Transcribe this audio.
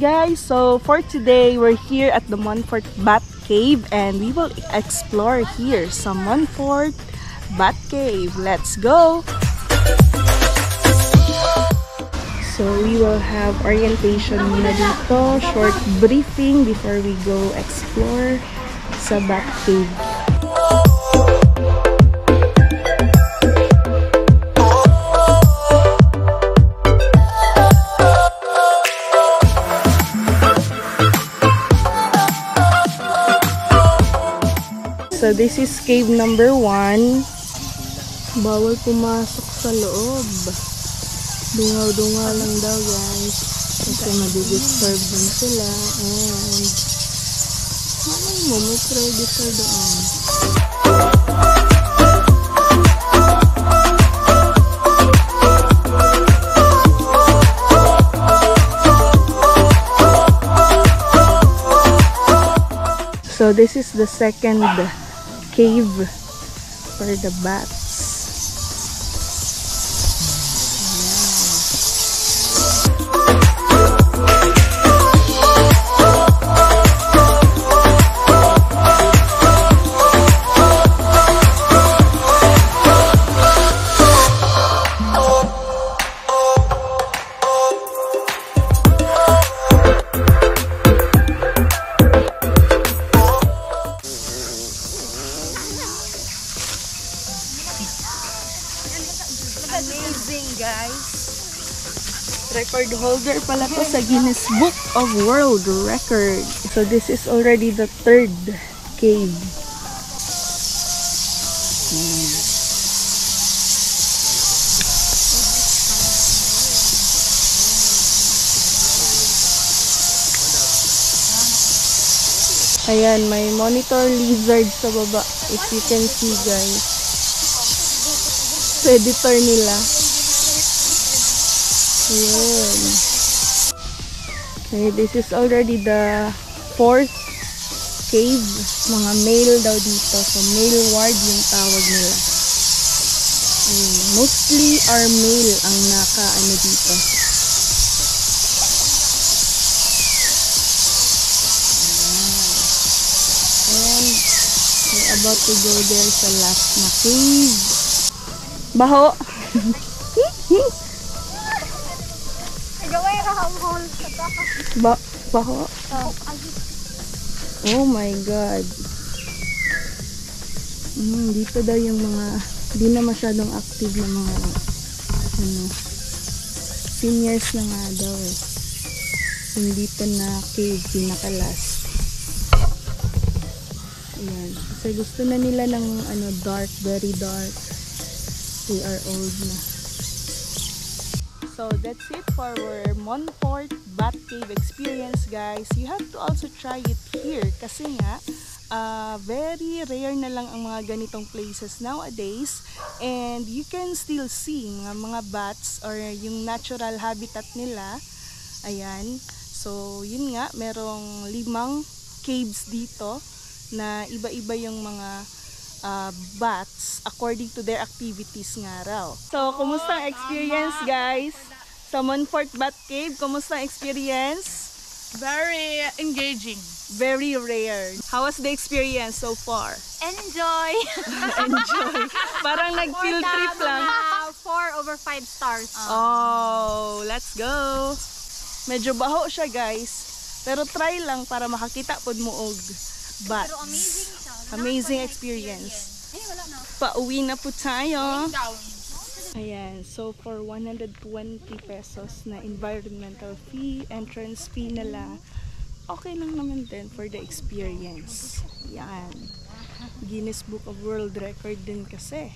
guys, so for today we're here at the Montfort Bat Cave and we will explore here sa Montfort Bat Cave. Let's go! So we will have orientation muna dito, short briefing before we go explore sa Bat Cave. So this is cave number 1. Bawal pumasok sa loob. Dungaw-dungaw lang daw guys. Kasi madidisturb din sila. And malay mo, may predator doon. So this is the second cave for the bats. Amazing guys! Record holder pala to sa Guinness Book of World Record. So this is already the third cave. Ayan, may monitor lizard sa baba. If you can see guys. Predator nila. Ayan. Okay, this is already the fourth cave. Mga male daw dito. So, male ward yung tawag nila. Ayan. Mostly are male ang naka-ano dito. And we're about to go there sa last na cave. Baho. Baho. Oh my god. Dito daw yung mga di na masyadong active na mga seniors na nga daw eh. Yung dito na cave pinaka-last. Ayan. Kasi gusto na nila ng dark, very dark. They are old na. So that's it for our Montfort Bat Cave experience guys. You have to also try it here kasi nga very rare na lang ang mga ganitong places nowadays and you can still see mga bats or yung natural habitat nila. Ayan. So yun nga, merong 5 caves dito na iba-iba yung mga bats according to their activities nga raw. So, kumusta ang experience guys? Sa Montfort Bat Cave, kumusta ang experience? Very engaging. Very rare. How was the experience so far? Enjoy! Enjoy. Parang nag-field trip lang. 4/5 stars. Oh, let's go! Medyo baho siya guys. Pero try lang para makakita pod mo og bats. Pero amazing siya. Amazing experience. Pauwi na po tayo. Ayan, so for 120 pesos na environmental fee, entrance fee nila, okay lang naman din for the experience. Yan. Guinness Book of World Record din kasi.